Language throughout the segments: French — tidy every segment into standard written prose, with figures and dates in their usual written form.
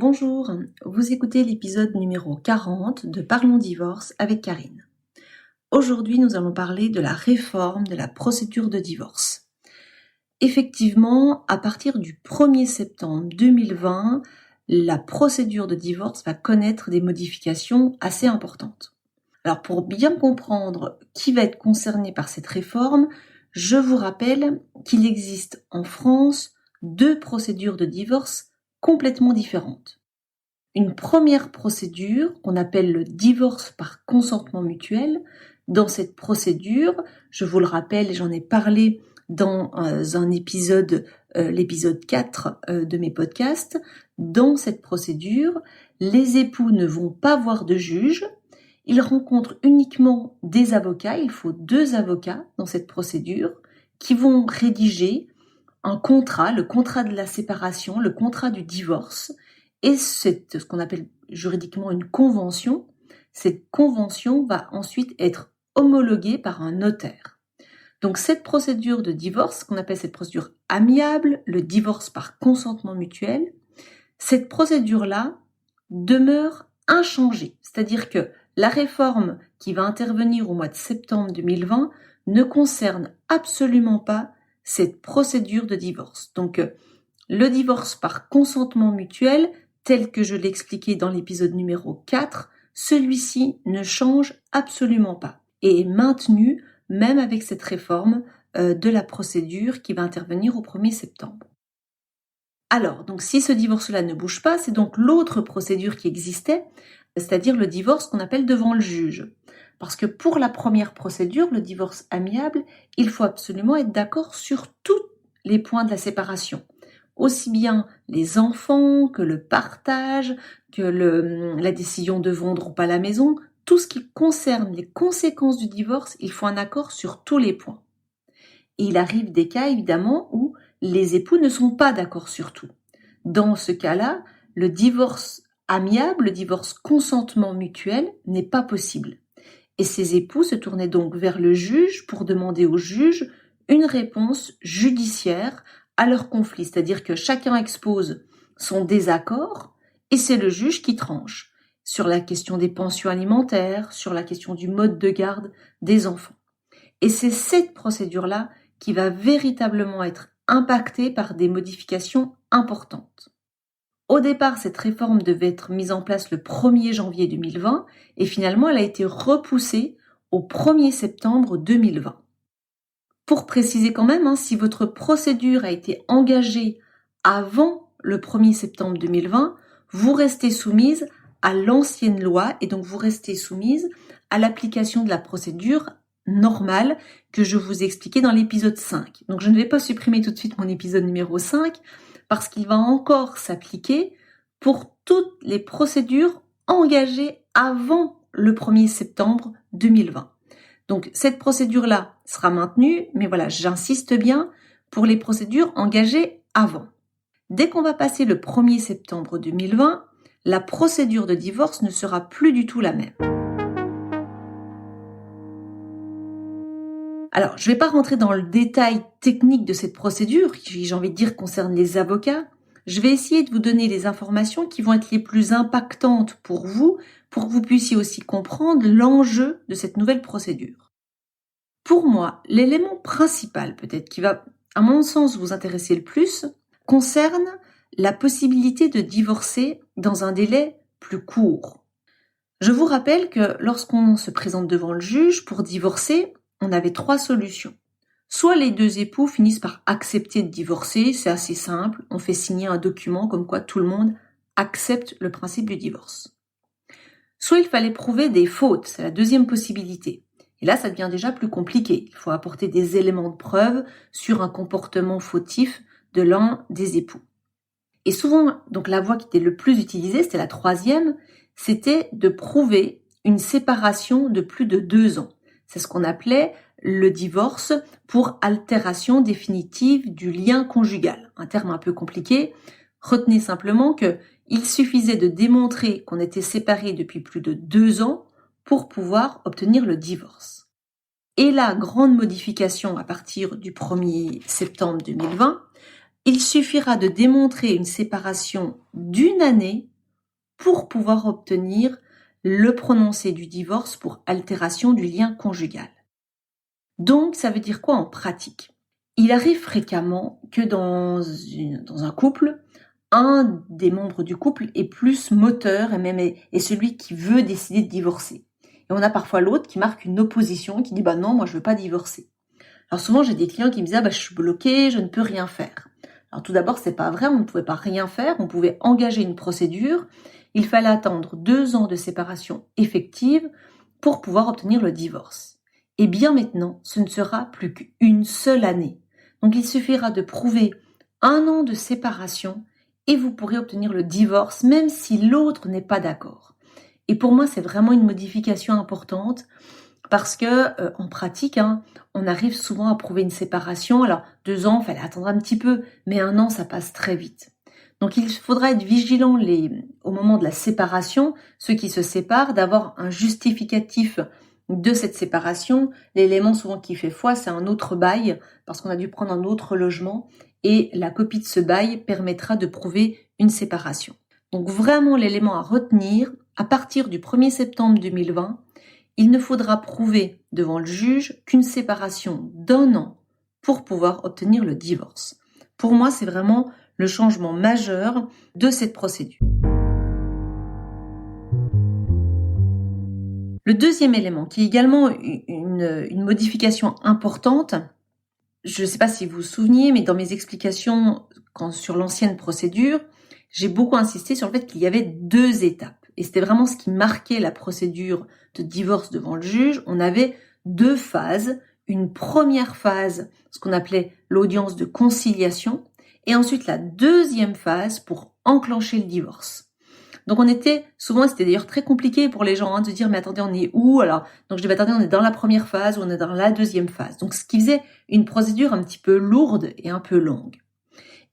Bonjour, vous écoutez l'épisode numéro 40 de Parlons divorce avec Karine. Aujourd'hui, nous allons parler de la réforme de la procédure de divorce. Effectivement, à partir du 1er septembre 2020, la procédure de divorce va connaître des modifications assez importantes. Alors, pour bien comprendre qui va être concerné par cette réforme, je vous rappelle qu'il existe en France 2 procédures de divorce complètement différentes. Une première procédure qu'on appelle le divorce par consentement mutuel. Dans cette procédure, je vous le rappelle, j'en ai parlé dans un épisode, l'épisode 4 de mes podcasts. Dans cette procédure, les époux ne vont pas voir de juge. Ils rencontrent uniquement des avocats. Il faut 2 avocats dans cette procédure qui vont rédiger un contrat, le contrat de la séparation, le contrat du divorce, et c'est ce qu'on appelle juridiquement une convention. Cette convention va ensuite être homologuée par un notaire. Donc cette procédure de divorce, qu'on appelle cette procédure amiable, le divorce par consentement mutuel, cette procédure-là demeure inchangée. C'est-à-dire que la réforme qui va intervenir au mois de septembre 2020 ne concerne absolument pas cette procédure de divorce. Donc, le divorce par consentement mutuel, tel que je l'ai expliqué dans l'épisode numéro 4, celui-ci ne change absolument pas et est maintenu même avec cette réforme de la procédure qui va intervenir au 1er septembre. Alors, donc si ce divorce-là ne bouge pas, c'est donc l'autre procédure qui existait, c'est-à-dire le divorce qu'on appelle devant le juge. Parce que pour la première procédure, le divorce amiable, il faut absolument être d'accord sur tous les points de la séparation. Aussi bien les enfants que le partage, que la décision de vendre ou pas la maison, tout ce qui concerne les conséquences du divorce, il faut un accord sur tous les points. Et il arrive des cas évidemment où les époux ne sont pas d'accord sur tout. Dans ce cas-là, le divorce amiable, le divorce consentement mutuel n'est pas possible. Et ces époux se tournaient donc vers le juge pour demander au juge une réponse judiciaire à leur conflit. C'est-à-dire que chacun expose son désaccord et c'est le juge qui tranche sur la question des pensions alimentaires, sur la question du mode de garde des enfants. Et c'est cette procédure-là qui va véritablement être impactée par des modifications importantes. Au départ, cette réforme devait être mise en place le 1er janvier 2020 et finalement, elle a été repoussée au 1er septembre 2020. Pour préciser quand même, si votre procédure a été engagée avant le 1er septembre 2020, vous restez soumise à l'ancienne loi et donc vous restez soumise à l'application de la procédure normale que je vous ai expliquée dans l'épisode 5. Donc je ne vais pas supprimer tout de suite mon épisode numéro 5, parce qu'il va encore s'appliquer pour toutes les procédures engagées avant le 1er septembre 2020. Donc cette procédure-là sera maintenue, mais voilà, j'insiste bien pour les procédures engagées avant. Dès qu'on va passer le 1er septembre 2020, la procédure de divorce ne sera plus du tout la même. Alors, je ne vais pas rentrer dans le détail technique de cette procédure, qui, j'ai envie de dire, concerne les avocats. Je vais essayer de vous donner les informations qui vont être les plus impactantes pour que vous puissiez aussi comprendre l'enjeu de cette nouvelle procédure. Pour moi, l'élément principal, peut-être, qui va, à mon sens, vous intéresser le plus, concerne la possibilité de divorcer dans un délai plus court. Je vous rappelle que lorsqu'on se présente devant le juge pour divorcer, on avait 3 solutions. Soit les 2 époux finissent par accepter de divorcer, c'est assez simple, on fait signer un document comme quoi tout le monde accepte le principe du divorce. Soit il fallait prouver des fautes, c'est la deuxième possibilité. Et là, ça devient déjà plus compliqué. Il faut apporter des éléments de preuve sur un comportement fautif de l'un des époux. Et souvent, donc la voie qui était le plus utilisée, c'était la 3e, c'était de prouver une séparation de plus de 2 ans. C'est ce qu'on appelait le divorce pour altération définitive du lien conjugal. Un terme un peu compliqué. Retenez simplement qu'il suffisait de démontrer qu'on était séparés depuis plus de 2 ans pour pouvoir obtenir le divorce. Et la grande modification à partir du 1er septembre 2020, il suffira de démontrer une séparation d'1 année pour pouvoir obtenir le prononcé du divorce pour altération du lien conjugal. Donc, ça veut dire quoi en pratique? Il arrive fréquemment que dans un couple, un des membres du couple est plus moteur et même est celui qui veut décider de divorcer. Et on a parfois l'autre qui marque une opposition, qui dit « non, moi je veux pas divorcer ». Alors souvent j'ai des clients qui me disent « je suis bloqué, je ne peux rien faire ». Alors tout d'abord c'est pas vrai, on ne pouvait pas rien faire, on pouvait engager une procédure. Il fallait attendre 2 ans de séparation effective pour pouvoir obtenir le divorce. Et bien maintenant, ce ne sera plus qu'une seule année. Donc il suffira de prouver 1 an de séparation et vous pourrez obtenir le divorce même si l'autre n'est pas d'accord. Et pour moi, c'est vraiment une modification importante parce que en pratique, on arrive souvent à prouver une séparation. Alors 2 ans, il fallait attendre un petit peu, mais 1 an, ça passe très vite. Donc il faudra être vigilant au moment de la séparation, ceux qui se séparent, d'avoir un justificatif de cette séparation. L'élément souvent qui fait foi, c'est un autre bail, parce qu'on a dû prendre un autre logement, et la copie de ce bail permettra de prouver une séparation. Donc vraiment l'élément à retenir, à partir du 1er septembre 2020, il ne faudra prouver devant le juge qu'une séparation d'1 an pour pouvoir obtenir le divorce. Pour moi, c'est vraiment le changement majeur de cette procédure. Le deuxième élément, qui est également une modification importante, je ne sais pas si vous vous souveniez, mais dans mes explications sur l'ancienne procédure, j'ai beaucoup insisté sur le fait qu'il y avait 2 étapes. Et c'était vraiment ce qui marquait la procédure de divorce devant le juge. On avait 2 phases. Une première phase, ce qu'on appelait l'audience de conciliation, et ensuite la deuxième phase pour enclencher le divorce. Donc c'était d'ailleurs très compliqué pour les gens de dire mais attendez, on est où? Alors donc je dis attendez, on est dans la première phase ou on est dans la deuxième phase. Donc ce qui faisait une procédure un petit peu lourde et un peu longue.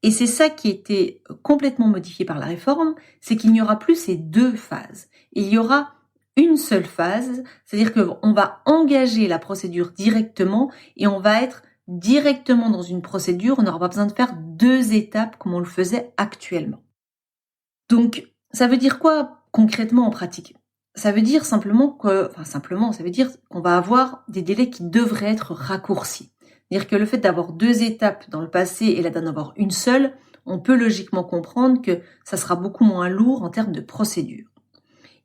Et c'est ça qui était complètement modifié par la réforme, c'est qu'il n'y aura plus ces 2 phases. Il y aura une seule phase, c'est-à-dire qu'on va engager la procédure directement et on va être directement dans une procédure, on n'aura pas besoin de faire 2 étapes comme on le faisait actuellement. Donc, ça veut dire quoi concrètement en pratique? Ça veut dire ça veut dire qu'on va avoir des délais qui devraient être raccourcis. C'est-à-dire que le fait d'avoir 2 étapes dans le passé et là d'en avoir une seule, on peut logiquement comprendre que ça sera beaucoup moins lourd en termes de procédure.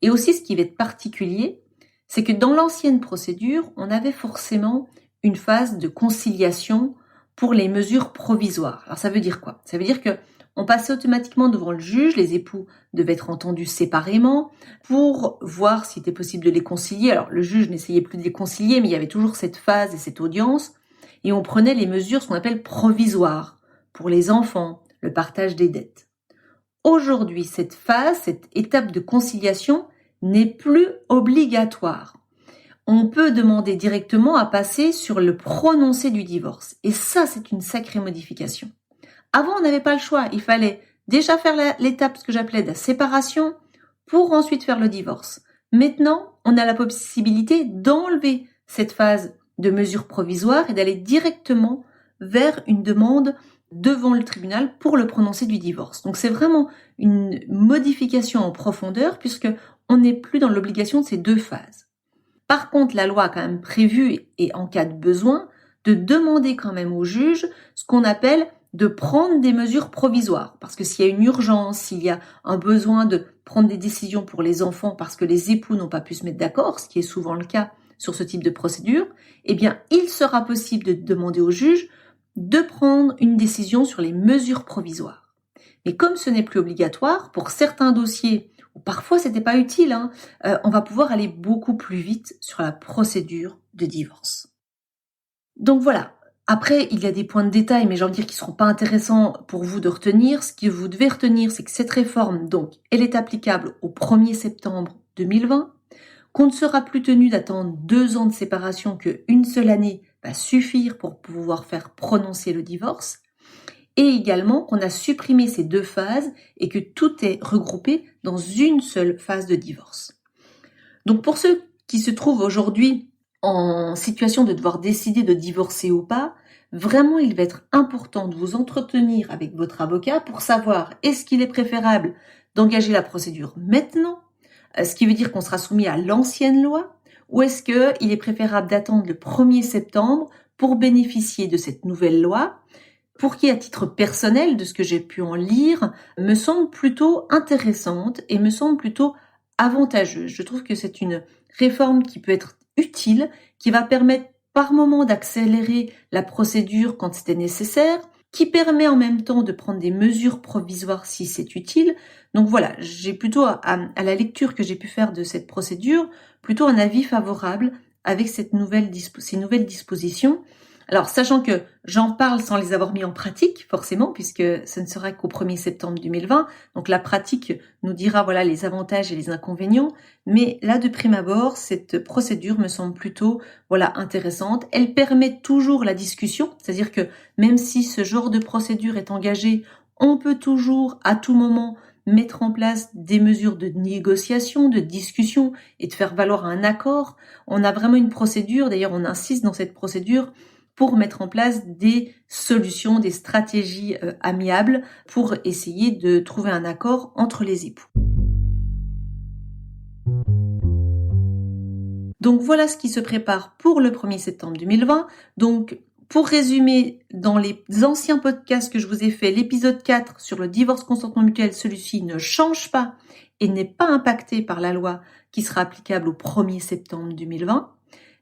Et aussi, ce qui va être particulier, c'est que dans l'ancienne procédure, on avait forcément une phase de conciliation pour les mesures provisoires. Alors ça veut dire quoi? Ça veut dire que on passait automatiquement devant le juge, les époux devaient être entendus séparément pour voir s'il était possible de les concilier. Alors le juge n'essayait plus de les concilier, mais il y avait toujours cette phase et cette audience, et on prenait les mesures, ce qu'on appelle provisoires, pour les enfants, le partage des dettes. Aujourd'hui, cette phase, cette étape de conciliation n'est plus obligatoire. On peut demander directement à passer sur le prononcé du divorce. Et ça, c'est une sacrée modification. Avant, on n'avait pas le choix. Il fallait déjà faire l'étape, ce que j'appelais de la séparation, pour ensuite faire le divorce. Maintenant, on a la possibilité d'enlever cette phase de mesure provisoire et d'aller directement vers une demande devant le tribunal pour le prononcé du divorce. Donc c'est vraiment une modification en profondeur puisque on n'est plus dans l'obligation de ces 2 phases. Par contre, la loi a quand même prévu, et en cas de besoin, de demander quand même au juge ce qu'on appelle de prendre des mesures provisoires. Parce que s'il y a une urgence, s'il y a un besoin de prendre des décisions pour les enfants parce que les époux n'ont pas pu se mettre d'accord, ce qui est souvent le cas sur ce type de procédure, eh bien, il sera possible de demander au juge de prendre une décision sur les mesures provisoires. Mais comme ce n'est plus obligatoire, pour certains dossiers, ou parfois c'était pas utile, on va pouvoir aller beaucoup plus vite sur la procédure de divorce. Donc voilà. Après, il y a des points de détail, mais j'ai envie de dire qu'ils ne seront pas intéressants pour vous de retenir. Ce que vous devez retenir, c'est que cette réforme, donc, elle est applicable au 1er septembre 2020, qu'on ne sera plus tenu d'attendre 2 ans de séparation, qu'une seule année va suffire pour pouvoir faire prononcer le divorce, et également qu'on a supprimé ces 2 phases et que tout est regroupé dans une seule phase de divorce. Donc pour ceux qui se trouvent aujourd'hui en situation de devoir décider de divorcer ou pas, vraiment il va être important de vous entretenir avec votre avocat pour savoir est-ce qu'il est préférable d'engager la procédure maintenant, ce qui veut dire qu'on sera soumis à l'ancienne loi, ou est-ce qu'il est préférable d'attendre le 1er septembre pour bénéficier de cette nouvelle loi, pour qui, à titre personnel, de ce que j'ai pu en lire, me semble plutôt intéressante et me semble plutôt avantageuse. Je trouve que c'est une réforme qui peut être utile, qui va permettre par moment d'accélérer la procédure quand c'était nécessaire, qui permet en même temps de prendre des mesures provisoires si c'est utile. Donc voilà, j'ai plutôt, à la lecture que j'ai pu faire de cette procédure, plutôt un avis favorable avec ces nouvelles dispositions. Alors, sachant que j'en parle sans les avoir mis en pratique, forcément, puisque ce ne sera qu'au 1er septembre 2020, donc la pratique nous dira voilà les avantages et les inconvénients, mais là, de prime abord, cette procédure me semble plutôt intéressante. Elle permet toujours la discussion, c'est-à-dire que même si ce genre de procédure est engagée, on peut toujours, à tout moment, mettre en place des mesures de négociation, de discussion et de faire valoir un accord. On a vraiment une procédure, d'ailleurs on insiste dans cette procédure, pour mettre en place des solutions, des stratégies amiables pour essayer de trouver un accord entre les époux. Donc voilà ce qui se prépare pour le 1er septembre 2020. Donc pour résumer, dans les anciens podcasts que je vous ai fait, l'épisode 4 sur le divorce consentement mutuel, celui-ci ne change pas et n'est pas impacté par la loi qui sera applicable au 1er septembre 2020.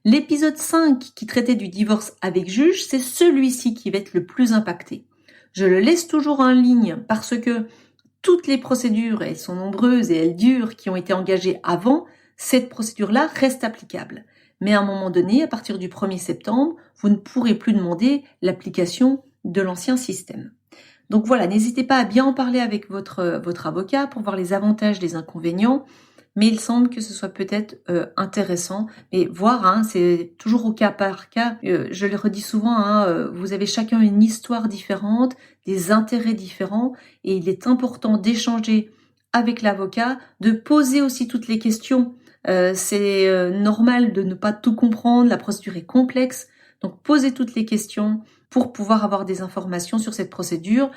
L'épisode 5 qui traitait du divorce avec juge, c'est celui-ci qui va être le plus impacté. Je le laisse toujours en ligne parce que toutes les procédures, elles sont nombreuses et elles durent, qui ont été engagées avant, cette procédure-là reste applicable. Mais à un moment donné, à partir du 1er septembre, vous ne pourrez plus demander l'application de l'ancien système. Donc voilà, n'hésitez pas à bien en parler avec votre avocat pour voir les avantages, les inconvénients. Mais il semble que ce soit peut-être intéressant. Mais voir, c'est toujours au cas par cas. Je le redis souvent, vous avez chacun une histoire différente, des intérêts différents, et il est important d'échanger avec l'avocat, de poser aussi toutes les questions. C'est normal de ne pas tout comprendre, la procédure est complexe, donc posez toutes les questions pour pouvoir avoir des informations sur cette procédure.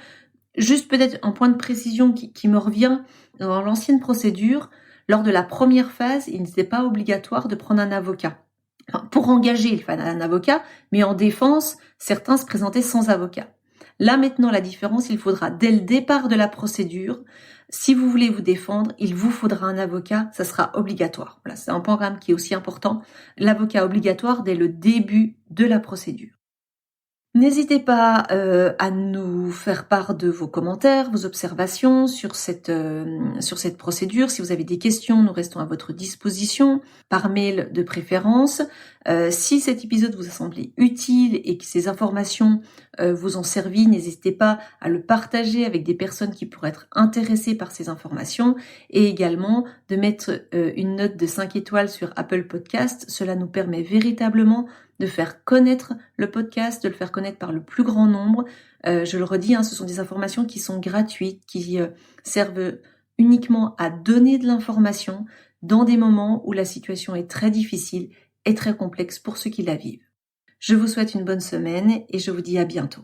Juste peut-être un point de précision qui me revient, dans l'ancienne procédure, lors de la première phase, il n'était pas obligatoire de prendre un avocat. Enfin, pour engager, il fallait un avocat, mais en défense, certains se présentaient sans avocat. Là maintenant, la différence, il faudra dès le départ de la procédure, si vous voulez vous défendre, il vous faudra un avocat, ça sera obligatoire. Voilà, c'est un point quand même qui est aussi important. L'avocat obligatoire dès le début de la procédure. N'hésitez pas à nous faire part de vos commentaires, vos observations sur cette procédure. Si vous avez des questions, nous restons à votre disposition, par mail de préférence. Si cet épisode vous a semblé utile et que ces informations vous ont servi, n'hésitez pas à le partager avec des personnes qui pourraient être intéressées par ces informations et également de mettre une note de 5 étoiles sur Apple Podcast. Cela nous permet véritablement de faire connaître le podcast, de le faire connaître par le plus grand nombre. Je le redis, ce sont des informations qui sont gratuites, qui servent uniquement à donner de l'information dans des moments où la situation est très difficile et très complexe pour ceux qui la vivent. Je vous souhaite une bonne semaine et je vous dis à bientôt.